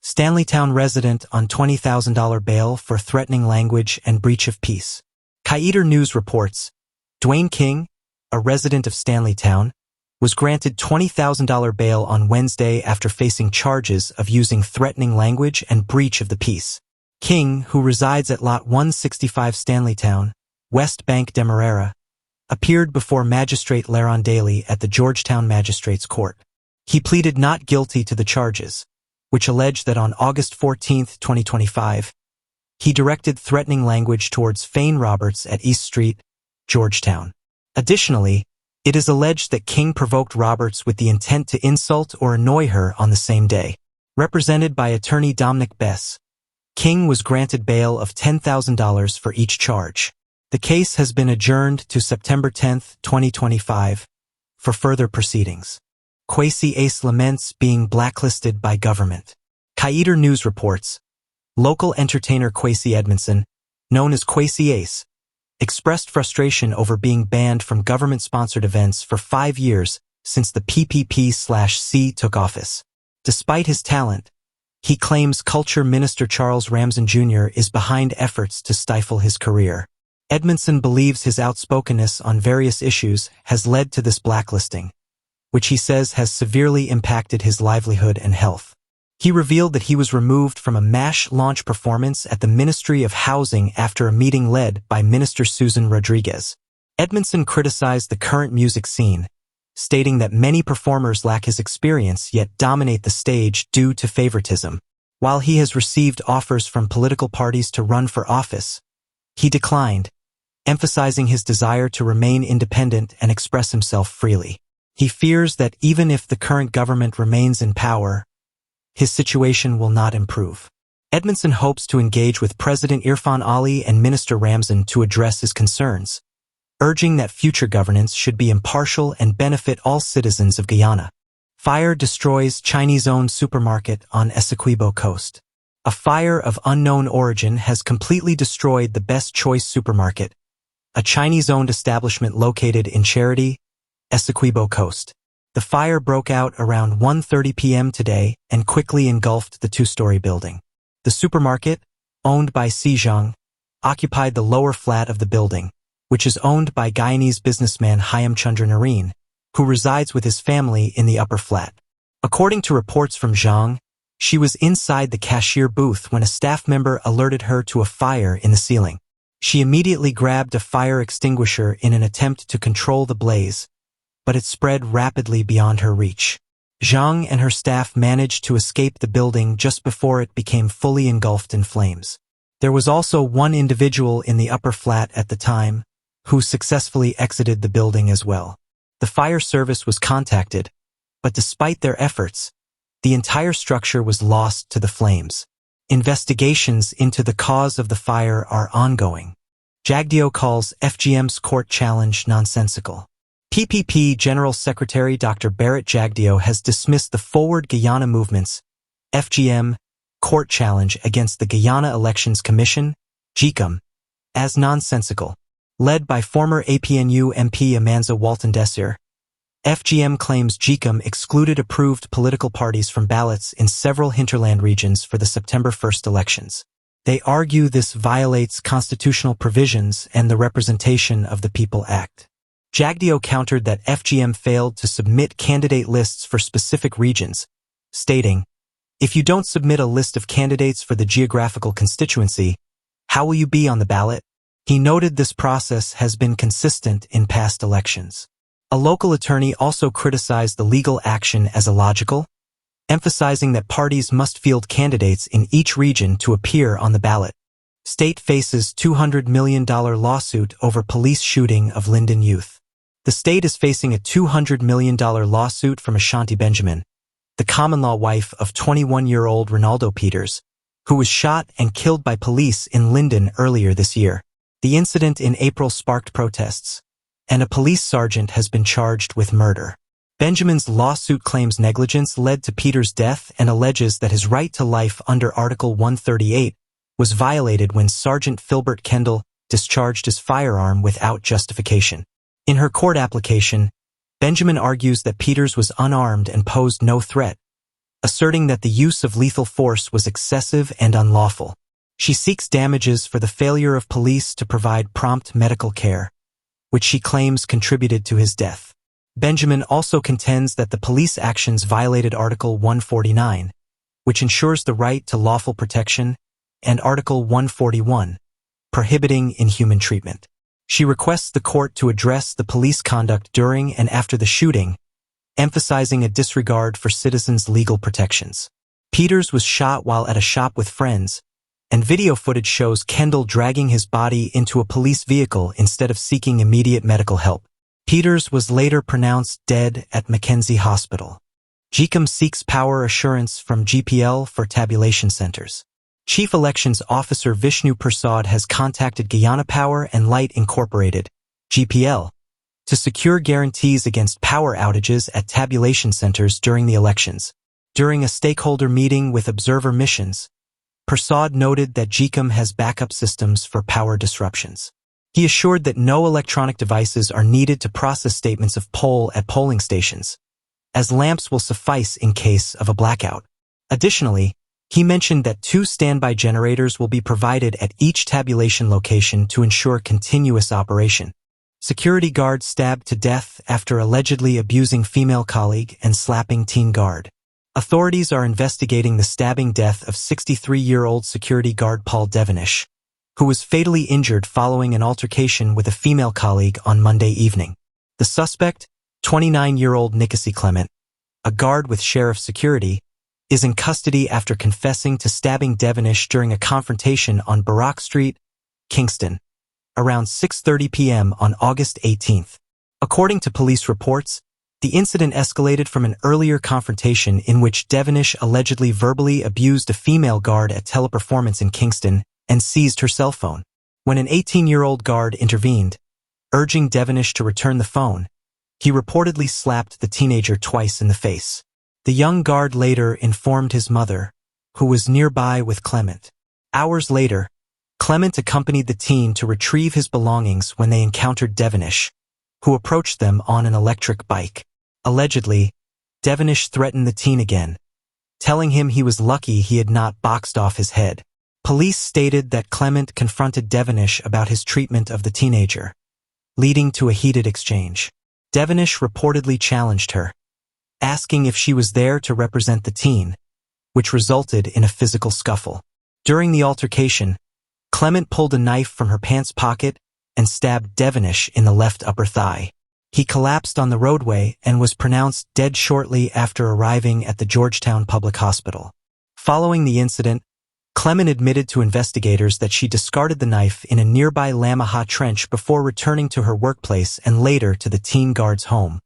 Stanleytown resident on $20,000 bail for threatening language and breach of peace. Kaiser News reports, Dwayne King, a resident of Stanleytown, was granted $20,000 bail on Wednesday after facing charges of using threatening language and breach of the peace. King, who resides at Lot 165 Stanleytown, West Bank Demerara, appeared before Magistrate Laron Daly at the Georgetown Magistrates Court. He pleaded not guilty to the charges, which alleged that on August 14, 2025, he directed threatening language towards Fane Roberts at East Street, Georgetown. Additionally, it is alleged that King provoked Roberts with the intent to insult or annoy her on the same day. Represented by attorney Dominic Bess, King was granted bail of $10,000 for each charge. The case has been adjourned to September 10, 2025, for further proceedings. Kwesi Ace laments being blacklisted by government. Kaiser News reports, local entertainer Kwesi Edmondson, known as Kwesi Ace, expressed frustration over being banned from government-sponsored events for 5 years since the PPP/C took office. Despite his talent, he claims Culture Minister Charles Ramsden Jr. is behind efforts to stifle his career. Edmondson believes his outspokenness on various issues has led to this blacklisting, which he says has severely impacted his livelihood and health. He revealed that he was removed from a MASH launch performance at the Ministry of Housing after a meeting led by Minister Susan Rodriguez. Edmondson criticized the current music scene, stating that many performers lack his experience yet dominate the stage due to favoritism. While he has received offers from political parties to run for office, he declined, emphasizing his desire to remain independent and express himself freely. He fears that even if the current government remains in power, his situation will not improve. Edmondson hopes to engage with President Irfan Ali and Minister Ramsden to address his concerns, urging that future governance should be impartial and benefit all citizens of Guyana. Fire destroys Chinese-owned supermarket on Essequibo Coast. A fire of unknown origin has completely destroyed the Best Choice supermarket, a Chinese-owned establishment located in Charity, Essequibo Coast. The fire broke out around 1:30 p.m. today and quickly engulfed the 2-story building. The supermarket, owned by Sejong, occupied the lower flat of the building, which is owned by Guyanese businessman Hyam Chandra Nareen, who resides with his family in the upper flat. According to reports from Zhang, she was inside the cashier booth when a staff member alerted her to a fire in the ceiling. She immediately grabbed a fire extinguisher in an attempt to control the blaze, but it spread rapidly beyond her reach. Zhang and her staff managed to escape the building just before it became fully engulfed in flames. There was also one individual in the upper flat at the time, who successfully exited the building as well. The fire service was contacted, but despite their efforts, the entire structure was lost to the flames. Investigations into the cause of the fire are ongoing. Jagdeo calls FGM's court challenge nonsensical. PPP General Secretary Dr. Barrett Jagdeo has dismissed the Forward Guyana Movement's FGM court challenge against the Guyana Elections Commission, GECOM, as nonsensical. Led by former APNU MP Amanza Walton Desir, FGM claims GECOM excluded approved political parties from ballots in several hinterland regions for the September 1st elections. They argue this violates constitutional provisions and the Representation of the People Act. Jagdeo countered that FGM failed to submit candidate lists for specific regions, stating, "If you don't submit a list of candidates for the geographical constituency, how will you be on the ballot?" He noted this process has been consistent in past elections. A local attorney also criticized the legal action as illogical, emphasizing that parties must field candidates in each region to appear on the ballot. State faces $200 million lawsuit over police shooting of Linden youth. The state is facing a $200 million lawsuit from Ashanti Benjamin, the common-law wife of 21-year-old Ronaldo Peters, who was shot and killed by police in Linden earlier this year. The incident in April sparked protests, and a police sergeant has been charged with murder. Benjamin's lawsuit claims negligence led to Peters' death and alleges that his right to life under Article 138 was violated when Sergeant Philbert Kendall discharged his firearm without justification. In her court application, Benjamin argues that Peters was unarmed and posed no threat, asserting that the use of lethal force was excessive and unlawful. She seeks damages for the failure of police to provide prompt medical care, which she claims contributed to his death. Benjamin also contends that the police actions violated Article 149, which ensures the right to lawful protection, and Article 141, prohibiting inhuman treatment. She requests the court to address the police conduct during and after the shooting, emphasizing a disregard for citizens' legal protections. Peters was shot while at a shop with friends, and video footage shows Kendall dragging his body into a police vehicle instead of seeking immediate medical help. Peters was later pronounced dead at Mackenzie Hospital. GECOM seeks power assurance from GPL for tabulation centers. Chief Elections Officer Vishnu Prasad has contacted Guyana Power and Light Incorporated, GPL, to secure guarantees against power outages at tabulation centers during the elections. During a stakeholder meeting with Observer Missions, Prasad noted that GECOM has backup systems for power disruptions. He assured that no electronic devices are needed to process statements of poll at polling stations, as lamps will suffice in case of a blackout. Additionally, he mentioned that 2 standby generators will be provided at each tabulation location to ensure continuous operation. Security guard stabbed to death after allegedly abusing female colleague and slapping teen guard. Authorities are investigating the stabbing death of 63-year-old security guard Paul Devonish, who was fatally injured following an altercation with a female colleague on Monday evening. The suspect, 29-year-old Nicosi Clement, a guard with sheriff security, is in custody after confessing to stabbing Devonish during a confrontation on Barak Street, Kingston, around 6:30 p.m. on August 18th. According to police reports, the incident escalated from an earlier confrontation in which Devonish allegedly verbally abused a female guard at Teleperformance in Kingston and seized her cell phone. When an 18-year-old guard intervened, urging Devonish to return the phone, he reportedly slapped the teenager twice in the face. The young guard later informed his mother, who was nearby with Clement. Hours later, Clement accompanied the teen to retrieve his belongings when they encountered Devonish, who approached them on an electric bike. Allegedly, Devonish threatened the teen again, telling him he was lucky he had not boxed off his head. Police stated that Clement confronted Devonish about his treatment of the teenager, leading to a heated exchange. Devonish reportedly challenged her, asking if she was there to represent the teen, which resulted in a physical scuffle. During the altercation, Clement pulled a knife from her pants pocket and stabbed Devonish in the left upper thigh. He collapsed on the roadway and was pronounced dead shortly after arriving at the Georgetown Public Hospital. Following the incident, Clement admitted to investigators that she discarded the knife in a nearby Lamaha trench before returning to her workplace and later to the teen guard's home,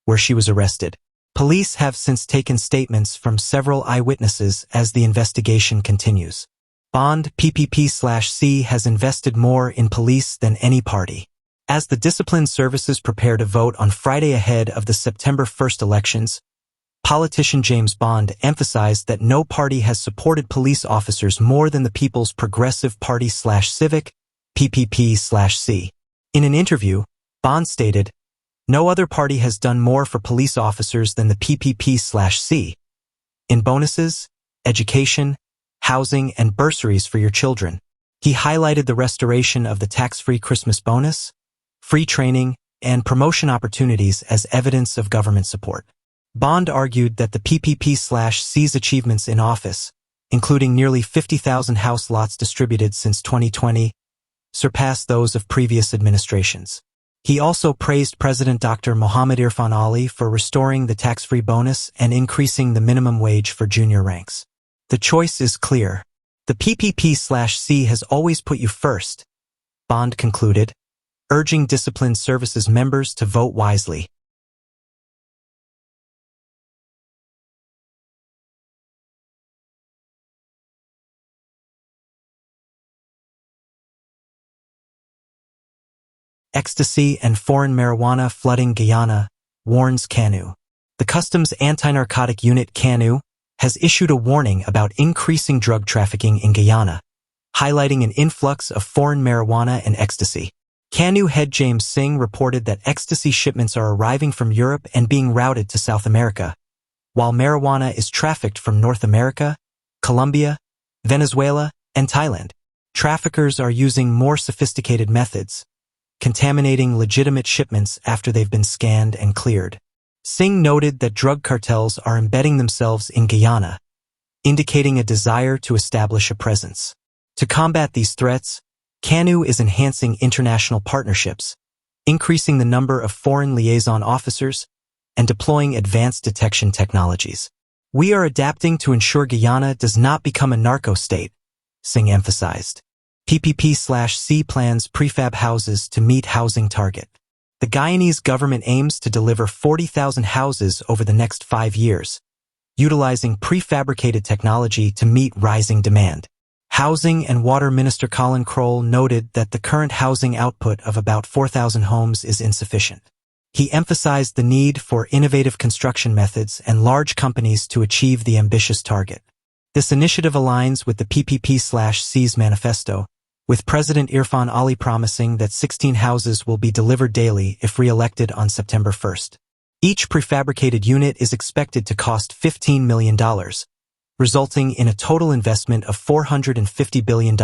where she was arrested. Police have since taken statements from several eyewitnesses as the investigation continues. Bond PPP/C has invested more in police than any party. As the disciplined services prepare to vote on Friday ahead of the September 1st elections, politician James Bond emphasized that no party has supported police officers more than the People's Progressive Party/Civic, PPP/C. In an interview, Bond stated, "No other party has done more for police officers than the PPP/C. In bonuses, education, housing, and bursaries for your children." He highlighted the restoration of the tax-free Christmas bonus, free training, and promotion opportunities as evidence of government support. Bond argued that the PPP/C's achievements in office, including nearly 50,000 house lots distributed since 2020, surpassed those of previous administrations. He also praised President Dr. Mohammad Irfan Ali for restoring the tax-free bonus and increasing the minimum wage for junior ranks. The choice is clear. The PPP/C has always put you first, Bond concluded, urging disciplined services members to vote wisely. Ecstasy and foreign marijuana flooding Guyana, warns CANU. The Customs Anti-Narcotic Unit CANU has issued a warning about increasing drug trafficking in Guyana, highlighting an influx of foreign marijuana and ecstasy. CANU head James Singh reported that ecstasy shipments are arriving from Europe and being routed to South America, while marijuana is trafficked from North America, Colombia, Venezuela, and Thailand. Traffickers are using more sophisticated methods, contaminating legitimate shipments after they've been scanned and cleared. Singh noted that drug cartels are embedding themselves in Guyana, indicating a desire to establish a presence. To combat these threats, CANU is enhancing international partnerships, increasing the number of foreign liaison officers, and deploying advanced detection technologies. We are adapting to ensure Guyana does not become a narco state, Singh emphasized. PPP/C plans prefab houses to meet housing target. The Guyanese government aims to deliver 40,000 houses over the next 5 years, utilizing prefabricated technology to meet rising demand. Housing and Water Minister Colin Crowell noted that the current housing output of about 4,000 homes is insufficient. He emphasized the need for innovative construction methods and large companies to achieve the ambitious target. This initiative aligns with the PPP/C's manifesto, with President Irfan Ali promising that 16 houses will be delivered daily if re-elected on September 1st. Each prefabricated unit is expected to cost $15 million, resulting in a total investment of $450 billion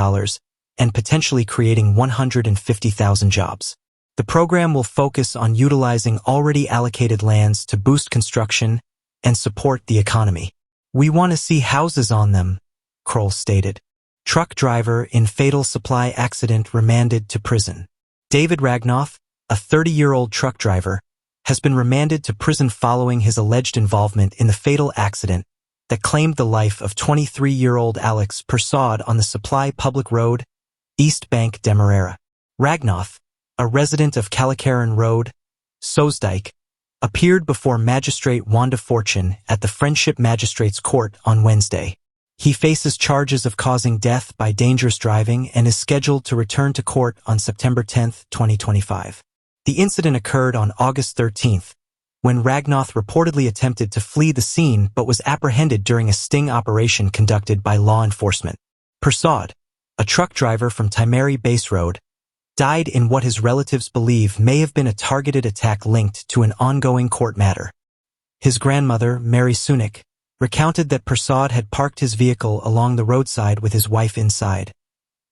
and potentially creating 150,000 jobs. The program will focus on utilizing already allocated lands to boost construction and support the economy. We want to see houses on them, Crowell stated. Truck driver in fatal supply accident remanded to prison. David Ragnoth, a 30-year-old truck driver, has been remanded to prison following his alleged involvement in the fatal accident that claimed the life of 23-year-old Alex Persaud on the Supply Public Road, East Bank Demerara. Ragnoth, a resident of Calacaran Road, Soesdijk, appeared before Magistrate Wanda Fortune at the Friendship Magistrates Court on Wednesday. He faces charges of causing death by dangerous driving and is scheduled to return to court on September 10, 2025. The incident occurred on August 13, when Ragnoth reportedly attempted to flee the scene but was apprehended during a sting operation conducted by law enforcement. Persaud, a truck driver from Timeri Base Road, died in what his relatives believe may have been a targeted attack linked to an ongoing court matter. His grandmother, Mary Sunik, recounted that Persaud had parked his vehicle along the roadside with his wife inside,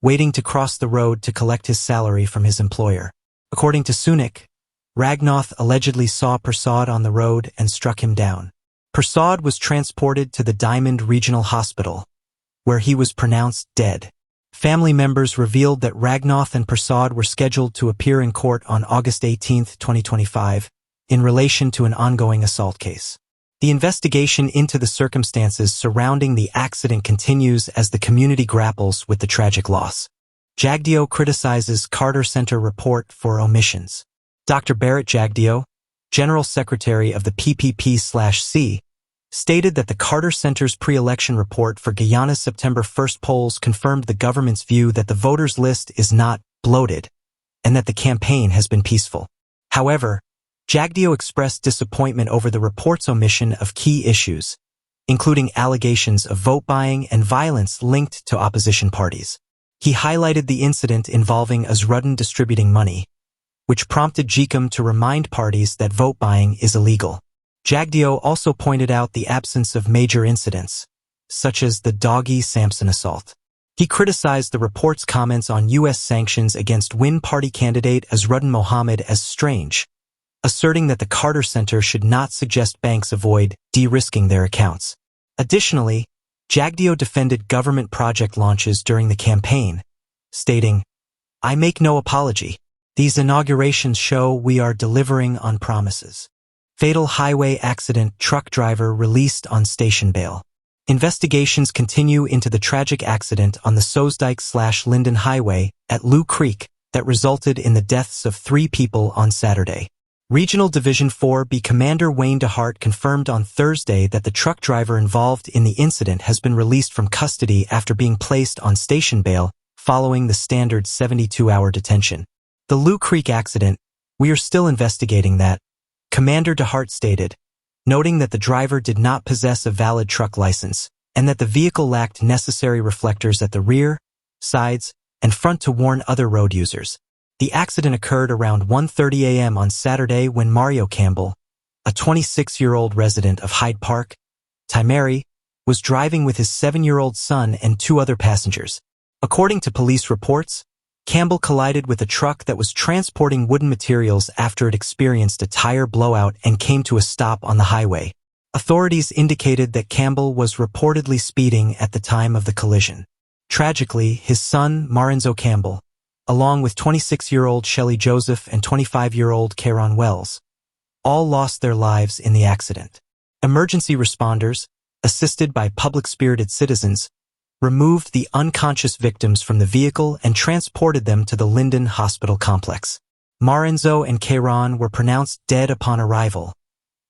waiting to cross the road to collect his salary from his employer. According to Sunik, Ragnoth allegedly saw Persaud on the road and struck him down. Persaud was transported to the Diamond Regional Hospital, where he was pronounced dead. Family members revealed that Ragnoth and Persaud were scheduled to appear in court on August 18, 2025, in relation to an ongoing assault case. The investigation into the circumstances surrounding the accident continues as the community grapples with the tragic loss. Jagdeo criticizes Carter Center report for omissions. Dr. Barrett Jagdeo, General Secretary of the PPP/C, stated that the Carter Center's pre-election report for Guyana's September 1st polls confirmed the government's view that the voters' list is not bloated and that the campaign has been peaceful. However, Jagdeo expressed disappointment over the report's omission of key issues, including allegations of vote buying and violence linked to opposition parties. He highlighted the incident involving Azruddin distributing money, which prompted GECOM to remind parties that vote buying is illegal. Jagdeo also pointed out the absence of major incidents, such as the Doggy Sampson assault. He criticized the report's comments on U.S. sanctions against Win Party candidate Azruddin Mohammed as strange, asserting that the Carter Center should not suggest banks avoid de-risking their accounts. Additionally, Jagdeo defended government project launches during the campaign, stating, "I make no apology. These inaugurations show we are delivering on promises." Fatal highway accident, truck driver released on station bail. Investigations continue into the tragic accident on the Soesdijk/Linden Highway at Lou Creek that resulted in the deaths of 3 people on Saturday. Regional Division 4B Commander Wayne DeHart confirmed on Thursday that the truck driver involved in the incident has been released from custody after being placed on station bail following the standard 72-hour detention. The Lou Creek accident, "We are still investigating that," Commander DeHart stated, noting that the driver did not possess a valid truck license and that the vehicle lacked necessary reflectors at the rear, sides, and front to warn other road users. The accident occurred around 1:30 a.m. on Saturday when Mario Campbell, a 26-year-old resident of Hyde Park, Timeri, was driving with his 7-year-old son and 2 other passengers. According to police reports, Campbell collided with a truck that was transporting wooden materials after it experienced a tire blowout and came to a stop on the highway. Authorities indicated that Campbell was reportedly speeding at the time of the collision. Tragically, his son, Marenzo Campbell, along with 26-year-old Shelley Joseph and 25-year-old Karen Wells, all lost their lives in the accident. Emergency responders, assisted by public-spirited citizens, removed the unconscious victims from the vehicle and transported them to the Linden Hospital complex. Marenzo and Karen were pronounced dead upon arrival,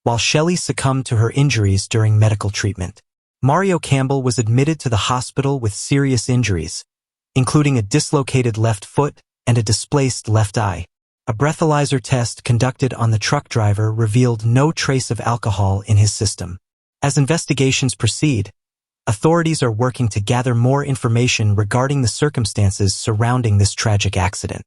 while Shelley succumbed to her injuries during medical treatment. Mario Campbell was admitted to the hospital with serious injuries, including a dislocated left foot and a displaced left eye. A breathalyzer test conducted on the truck driver revealed no trace of alcohol in his system. As investigations proceed, authorities are working to gather more information regarding the circumstances surrounding this tragic accident.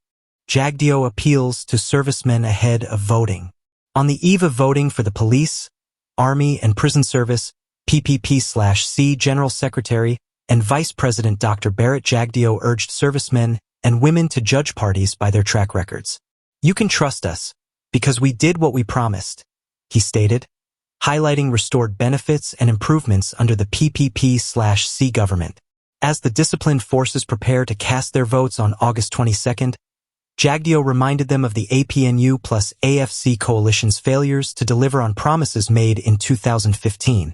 Jagdeo appeals to servicemen ahead of voting. On the eve of voting for the Police, Army, and Prison Service, PPP/C General Secretary and Vice President Dr. Barrett Jagdeo urged servicemen and women to judge parties by their track records. "You can trust us, because we did what we promised," he stated, highlighting restored benefits and improvements under the PPP/C government. As the disciplined forces prepare to cast their votes on August 22nd, Jagdeo reminded them of the APNU plus AFC coalition's failures to deliver on promises made in 2015,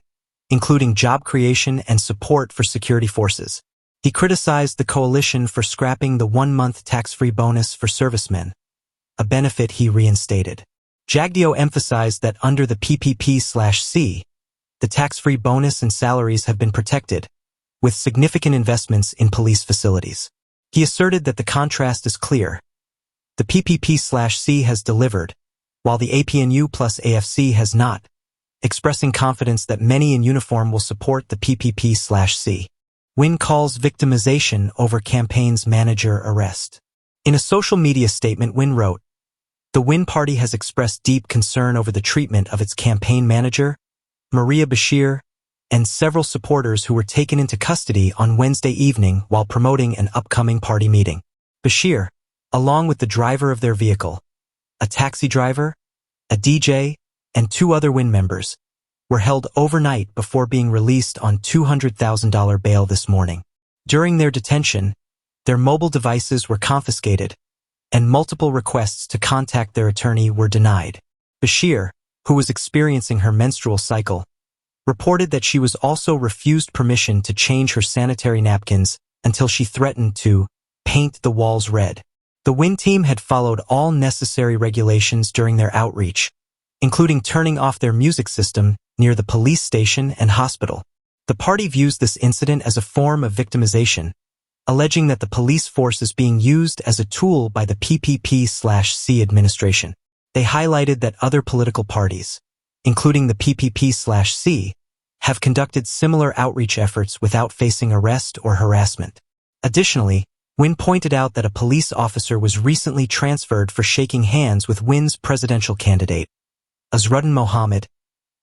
including job creation and support for security forces. He criticized the coalition for scrapping the 1-month tax-free bonus for servicemen, a benefit he reinstated. Jagdeo emphasized that under the PPP/C, the tax-free bonus and salaries have been protected, with significant investments in police facilities. He asserted that the contrast is clear. The PPP/C has delivered, while the APNU plus AFC has not, expressing confidence that many in uniform will support the PPP/C. Wynne calls victimization over campaign's manager arrest. In a social media statement, Wynne wrote, "The Wynne Party has expressed deep concern over the treatment of its campaign manager, Maria Bashir, and several supporters who were taken into custody on Wednesday evening while promoting an upcoming party meeting. Bashir, along with the driver of their vehicle, a taxi driver, a DJ, and 2 other Wynne members, were held overnight before being released on $200,000 bail this morning. During their detention, their mobile devices were confiscated, and multiple requests to contact their attorney were denied. Bashir, who was experiencing her menstrual cycle, reported that she was also refused permission to change her sanitary napkins until she threatened to paint the walls red. The Wynne team had followed all necessary regulations during their outreach, including turning off their music system near the police station and hospital. The party views this incident as a form of victimization, alleging that the police force is being used as a tool by the PPP/C administration. They highlighted that other political parties, including the PPP/C, have conducted similar outreach efforts without facing arrest or harassment. Additionally, Wynne pointed out that a police officer was recently transferred for shaking hands with Wynne's presidential candidate, Azruddin Mohammed,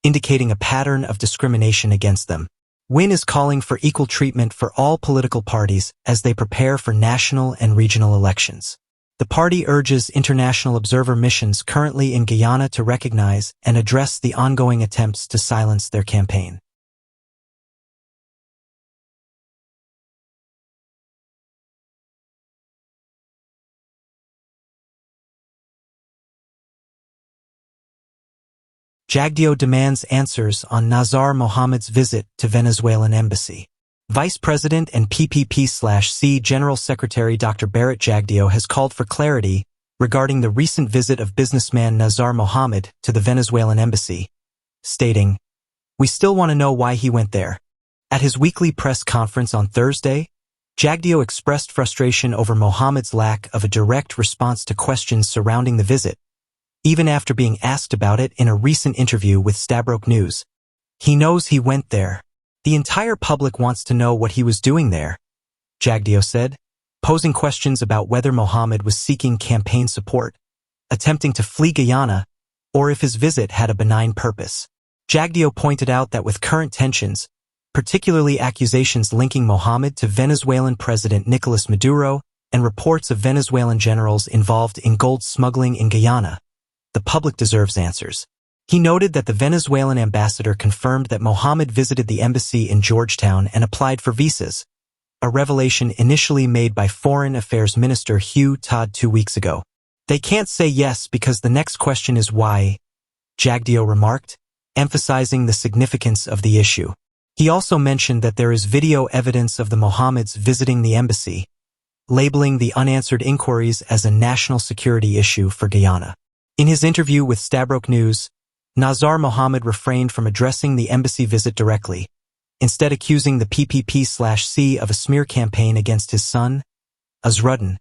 indicating a pattern of discrimination against them. Wynne is calling for equal treatment for all political parties as they prepare for national and regional elections. The party urges international observer missions currently in Guyana to recognize and address the ongoing attempts to silence their campaign. Jagdeo demands answers on Nazar Mohammed's visit to Venezuelan embassy. Vice President and PPP/C General Secretary Dr. Barrett Jagdeo has called for clarity regarding the recent visit of businessman Nazar Mohammed to the Venezuelan embassy, stating, "We still want to know why he went there." At his weekly press conference on Thursday, Jagdeo expressed frustration over Mohammed's lack of a direct response to questions surrounding the visit, even after being asked about it in a recent interview with Stabroek News. "He knows he went there. The entire public wants to know what he was doing there," Jagdeo said, posing questions about whether Mohammed was seeking campaign support, attempting to flee Guyana, or if his visit had a benign purpose. Jagdeo pointed out that with current tensions, particularly accusations linking Mohammed to Venezuelan President Nicolas Maduro and reports of Venezuelan generals involved in gold smuggling in Guyana, the public deserves answers. He noted that the Venezuelan ambassador confirmed that Mohammed visited the embassy in Georgetown and applied for visas, a revelation initially made by Foreign Affairs Minister Hugh Todd 2 weeks ago. They can't say yes because the next question is why, Jagdeo remarked, emphasizing the significance of the issue. He also mentioned that there is video evidence of the Mohammeds visiting the embassy, labeling the unanswered inquiries as a national security issue for Guyana. In his interview with Stabroek News, Nazar Mohammed refrained from addressing the embassy visit directly, instead accusing the PPP/C of a smear campaign against his son, Azruddin,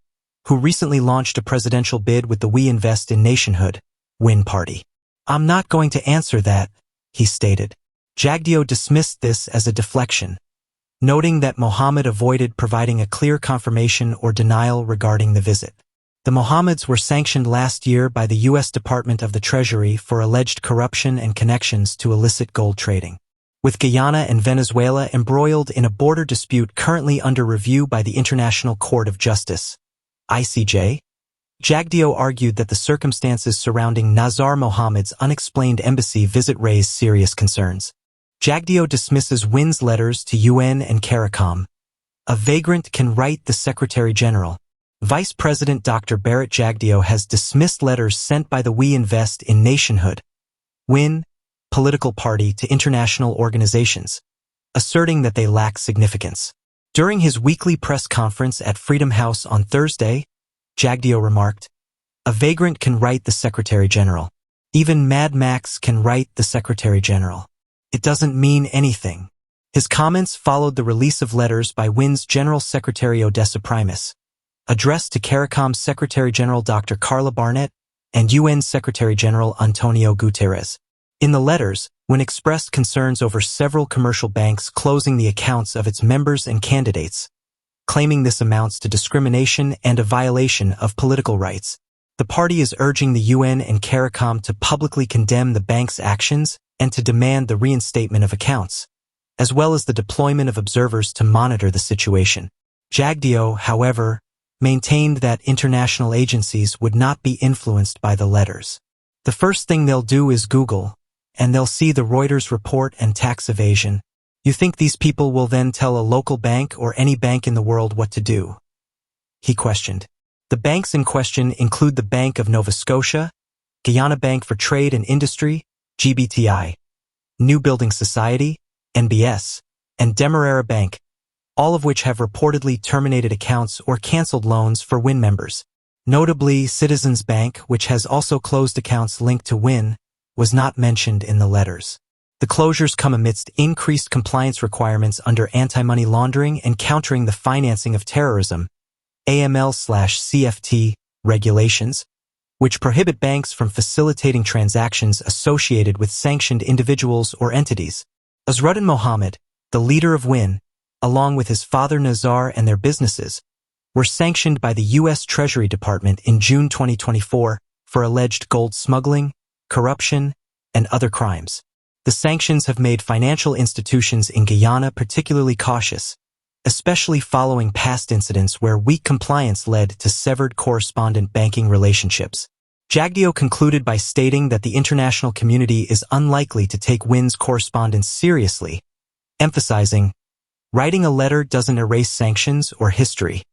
who recently launched a presidential bid with the We Invest in Nationhood, WIN party. "I'm not going to answer that," he stated. Jagdeo dismissed this as a deflection, noting that Mohammed avoided providing a clear confirmation or denial regarding the visit. The Mohammeds were sanctioned last year by the U.S. Department of the Treasury for alleged corruption and connections to illicit gold trading. With Guyana and Venezuela embroiled in a border dispute currently under review by the International Court of Justice, ICJ, Jagdeo argued that the circumstances surrounding Nazar Mohammed's unexplained embassy visit raise serious concerns. Jagdeo dismisses WIN's letters to UN and CARICOM. A vagrant can write the Secretary General. Vice President Dr. Barrett Jagdeo has dismissed letters sent by the We Invest in Nationhood, WIN, political party to international organizations, asserting that they lack significance. During his weekly press conference at Freedom House on Thursday, Jagdeo remarked, "A vagrant can write the Secretary General. Even Mad Max can write the Secretary General. It doesn't mean anything." His comments followed the release of letters by WIN's General Secretary Odessa Primus, addressed to CARICOM's Secretary General Dr. Carla Barnett and UN Secretary General Antonio Guterres. In the letters, WIN expressed concerns over several commercial banks closing the accounts of its members and candidates, claiming this amounts to discrimination and a violation of political rights. The party is urging the UN and CARICOM to publicly condemn the bank's actions and to demand the reinstatement of accounts, as well as the deployment of observers to monitor the situation. Jagdeo, however, maintained that international agencies would not be influenced by the letters. The first thing they'll do is Google, and they'll see the Reuters report and tax evasion. You think these people will then tell a local bank or any bank in the world what to do? He questioned. The banks in question include the Bank of Nova Scotia, Guyana Bank for Trade and Industry, GBTI, New Building Society, NBS, and Demerara Bank, all of which have reportedly terminated accounts or canceled loans for WIN members. Notably, Citizens Bank, which has also closed accounts linked to WIN, was not mentioned in the letters. The closures come amidst increased compliance requirements under anti-money laundering and countering the financing of terrorism, AML/CFT, regulations, which prohibit banks from facilitating transactions associated with sanctioned individuals or entities. Azruddin Mohammed, the leader of WIN, along with his father Nazar and their businesses, were sanctioned by the U.S. Treasury Department in June 2024 for alleged gold smuggling, corruption, and other crimes. The sanctions have made financial institutions in Guyana particularly cautious, especially following past incidents where weak compliance led to severed correspondent banking relationships. Jagdeo concluded by stating that the international community is unlikely to take WIN's correspondence seriously, emphasizing, "Writing a letter doesn't erase sanctions or history.